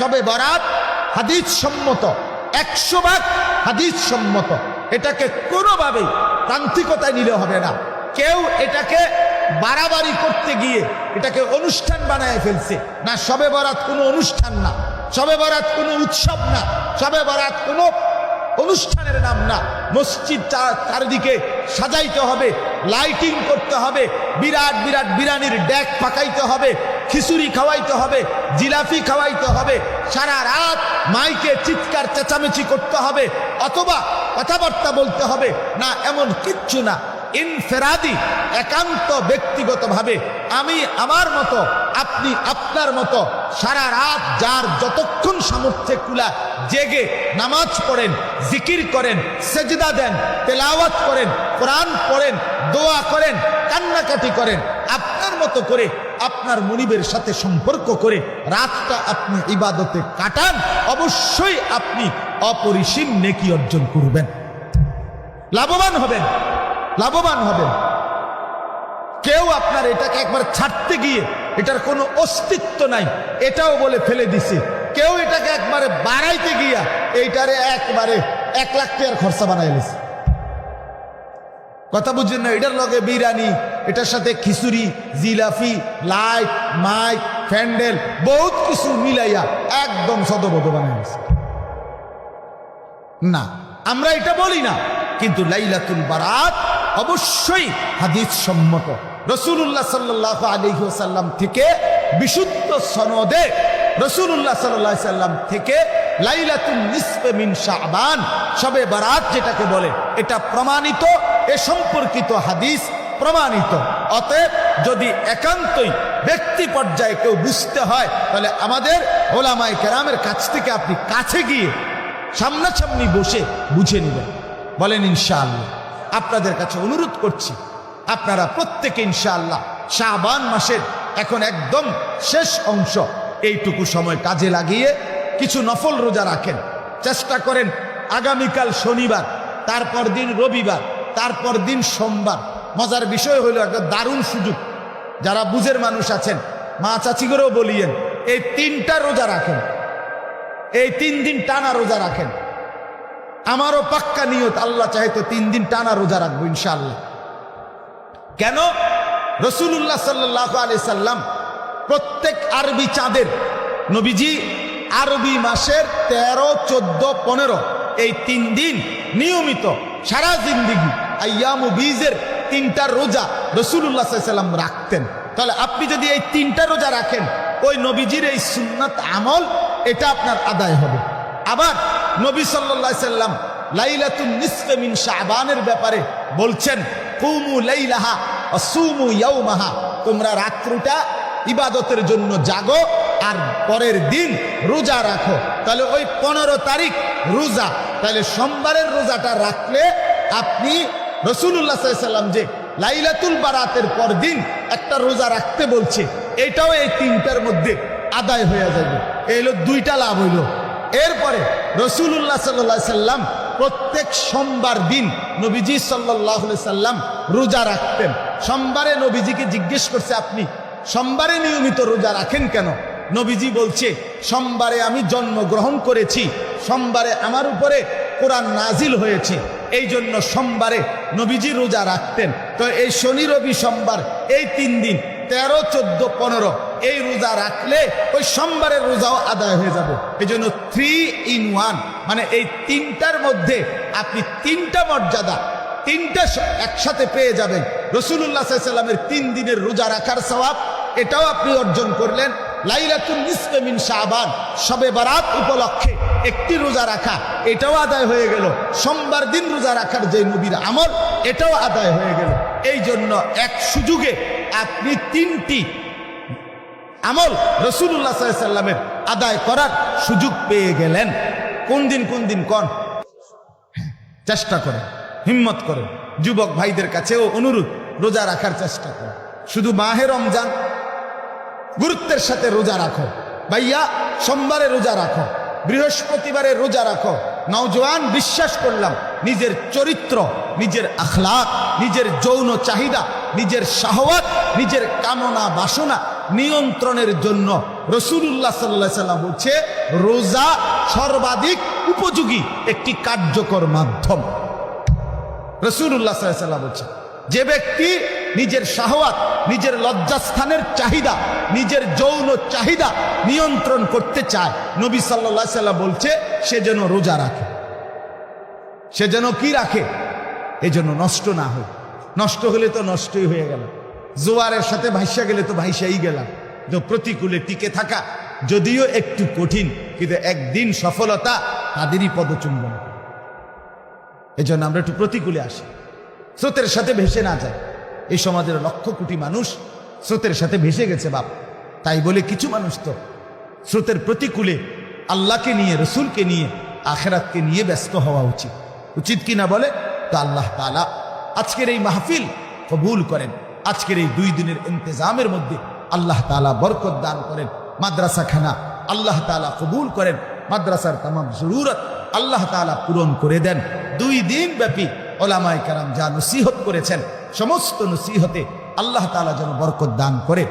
শবে বরাত হাদিস সম্মত, 100 হাদিস সম্মত। এটাকে কোনোভাবেই তান্ত্রিকতায় নিলে হবে না। কেউ এটাকে বাড়াবাড়ি করতে গিয়ে এটাকে অনুষ্ঠান বানায় ফেলছে না। শবে বরাত কোনো অনুষ্ঠান না, শবে বরাত কোনো উৎসব না, শবে বরাত কোনো অনুষ্ঠানের নাম না। মসজিদ চারিদিকে সাজাইতে হবে, লাইটিং করতে হবে, বিরাট বিরাট বিরানির ডেক পাকাইতে হবে, খিচুড়ি খাওয়াইতে হবে, জিলাপি খাওয়াইতে হবে, সারা রাত মাইকে চিৎকার চেঁচামেচি করতে হবে, অথবা কথাবার্তা বলতে হবে না, এমন কিচ্ছু না। ইনফেরাদি, একান্ত ব্যক্তিগতভাবে আমি আমার মতো, আপনি আপনার মতো সারা রাত যার যতক্ষণ সামর্থ্যে কুলা জেগে নামাজ পড়েন, জিকির করেন, সেজদা দেন, তেলাওয়াত করেন, কোরআন পড়েন, দোয়া করেন, কান্নাকাটি করেন, আপনার মতো করে আপনার মুনিবের সাথে সম্পর্ক করে রাতটা আপনি ইবাদতে কাটান, অবশ্যই আপনি অপরিসীম নেকি অর্জন করবেন, লাভবান হবেন, লাভবান হবেন। কেউ আপনার এটাকে একবার ছাড়তে গিয়ে এটার কোনো অস্তিত্ব নাই এটাও বলে ফেলে দিছে। কেউ এটাকে একবারে বাড়াইতে গিয়া এইটারে একবারে 1 লাখ টাকার খরচা বানাইছে। কথা বুঝছেন না? এটার লগে বিরিয়ানি, এটার সাথে খিচুড়ি, জিলাপি, লাইট, মাইক, প্যান্ডেল, বহুত কিছু মিলাইয়া একদম সদবদ বানাইছে। না, আমরা এটা বলি না, কিন্তু লাইলাতুল বারাত অবশ্যই হাদিস সম্মত। রাসূলুল্লাহ সাল্লাল্লাহু আলাইহি ওয়াসাল্লাম থেকে বিশুদ্ধ সনদে রাসূলুল্লাহ সাল্লাল্লাহু আলাইহি ওয়াসাল্লাম থেকে লাইলাতুন নিসফে মিন শাবান, শবে বারাত যেটাকে বলে, এটা প্রমাণিত, এ সম্পর্কিত হাদিস প্রমাণিত। অতএব যদি একান্তই ব্যক্তি পর্যায়ে কেউ বুঝতে হয়, তাহলে আমাদের ওলামায়ে কেরামের কাছ থেকে আপনি কাছে গিয়ে সামনাসামনি বসে বুঝে নেবেন। বলেন ইনশাআল্লাহ। আপনাদের কাছে অনুরোধ করছি, আপনারা প্রত্যেকে ইনশাআল্লাহ শাবান মাসের এখন একদম শেষ অংশ, এইটুকু সময় কাজে লাগিয়ে কিছু নফল রোজা রাখেন। চেষ্টা করেন আগামীকাল শনিবার, তারপর দিন রবিবার, তারপর দিন সোমবার। মজার বিষয় হলো একটা দারুণ সুযোগ, যারা বুঝের মানুষ আছেন, মা চাচিগরেও বলিয়েন, এই 3টা রোজা রাখেন, এই 3 দিন টানা রোজা রাখেন। আমারও পাক্কা নিয়ত, আল্লাহ চাহে তো 3 দিন টানা রোজা রাখবো ইনশাআল্লাহ। কেন? রাসূলুল্লাহ সাল্লাল্লাহু আলাইহি সাল্লাম প্রত্যেক আরবি চাঁদের, নবীজি আরবি মাসের 13, 14, 15 এই 3 দিন নিয়মিত সারা জিন্দেগি আইয়ামু বীজের 3টা রোজা রাসূলুল্লাহ সাল্লাল্লাহু আলাইহি সাল্লাম রাখতেন। তাহলে আপনি যদি এই 3টা রোজা রাখেন, ওই নবীজির এই সুন্নাত আমল এটা আপনার আদায় হবে। আবার নবী সাল্লাল্লাহু আলাইহি সাল্লাম লাইলাতুন নিসফে মিন শাবানের ব্যাপারে বলছেন, কুমু লাইলাহা আসুমু ইয়াউমাহা, তোমরা রাত্রিটা ইবাদতের জন্য জাগো আর পরের দিন রোজা রাখো। তাহলে ওই 15 তারিখ রোজা, তাহলে সোমবারের রোজাটা রাখলে আপনি রাসূলুল্লাহ সাল্লাল্লাহু আলাইহি সাল্লাম যে লাইলাতুল বারাতের পর দিন একটা রোজা রাখতে বলছে, এটাও এই 3টার মধ্যে আদায় হয়ে যাবে। এই হলো 2টা লাভ হইল। এরপরে রাসূলুল্লাহ সাল্লাল্লাহু আলাইহি সাল্লাম প্রত্যেক সোমবার দিন নবীজি সাল্লাল্লাহু আলাইহি সাল্লাম রোজা রাখতেন। সোমবারে নবীজিকে জিজ্ঞেস করছে, আপনি সোমবারে নিয়মিত রোজা রাখেন কেন? নবীজি বলছে, সোমবারে আমি জন্মগ্রহণ করেছি, সোমবারে আমার উপরে কোরআন নাজিল হয়েছে, এই জন্য সোমবারে নবীজি রোজা রাখতেন। তো এই শনি, রবি, সোমবার এই 3 দিন 13, 14, 15 এই রোজা রাখলে ওই সোমবারের রোজাও আদায় হয়ে যাবে। এই জন্য 3 in 1, মানে এই 3টার মধ্যে আপনি 3টা মর্যাদা, 3টা একসাথে পেয়ে যাবেন। রাসূলুল্লাহ সাল্লাল্লাহু আলাইহি সাল্লামের 3 দিনের রোজা রাখার সওয়াব এটাও আপনি অর্জন করলেন। লাইলাতুন নিসফে মিন শাবান, শবে বারাত উপলক্ষে একটি রোজা রাখা, এটাও আদায় হয়ে গেল। সোমবার দিন রোজা রাখার যে নবীর আমল, এটাও আদায় হয়ে গেল। এই জন্য এক সুযোগে আপনি 3টি আমল রাসূলুল্লাহ সাল্লাল্লাহু আলাইহি সাল্লামের আদায় করার সুযোগ পেয়ে গেলেন। কোন দিন কোন দিন কোন? চেষ্টা করেন, হিম্মত করেন। যুবক ভাইদের কাছেও অনুরোধ, রোজা রাখার চেষ্টা করেন। শুধু মাহে রমজান গুরুত্বের সাথে রোজা রাখো ভাইয়া, সোমবারে রোজা রাখো, বৃহস্পতিবারে রোজা রাখো। নওজোয়ান, বিশ্বাস করলাম নিজের চরিত্র, নিজের আখলাক, নিজের যৌন চাহিদা, নিজের শাহওয়াত, নিজের কামনা বাসনা নিয়ন্ত্রণের জন্য রাসূলুল্লাহ সাল্লাল্লাহু আলাইহি সাল্লাম বলছে রোজা সর্বাধিক উপযোগী একটি কার্যকর মাধ্যম। রাসূলুল্লাহ সাল্লাল্লাহু আলাইহি সাল্লাম বলছে যে ব্যক্তি নিজের শাহওয়াত, নিজের লজ্জাস্থানের চাহিদা, নিজের যৌন চাহিদা নিয়ন্ত্রণ করতে চায়, নবী সাল্লাল্লাহু আলাইহি সাল্লাম বলছে সে যেন রোজা রাখে। সে যেন কি রাখে? এই জন্য নষ্ট না হয়। নষ্ট হলে তো নষ্টই হয়ে গেল, জোয়ারের সাথে ভাইসা গেলে তো ভাইসাই গেলাম। তো প্রতিকূলে টিকে থাকা যদিও একটু কঠিন, কিন্তু একদিন সফলতা তাদেরই পদচুম্বন। এই জন্য আমরা একটু প্রতিকূলে আসি, স্রোতের সাথে ভেসে না যায়। এই সমাজের লক্ষ কোটি মানুষ স্রোতের সাথে ভেসে গেছে বাপ। তাই বলে কিছু মানুষ তো স্রোতের প্রতিকূলে আল্লাহকে নিয়ে, রসুলকে নিয়ে, আখেরাতকে নিয়ে ব্যস্ত হওয়া উচিত। উচিত কিনা বলে তো আল্লাহ তাআলা আজকের এই মাহফিল কবুল করেন। আজকের এই 2 দিনের ইন্তজামের মধ্যে আল্লাহ তাআলা বরকত দান করেন। মাদ্রাসাখানা আল্লাহ তাআলা কবুল করেন। মাদ্রাসার তামাম জরুরত আল্লাহ তাআলা পূরণ করে দেন। 2 দিন ব্যাপী ওলামায়ে কেরাম যা নসিহত করেছেন, সমস্ত নসিহতে আল্লাহ তাআলা যেন বরকত দান করে।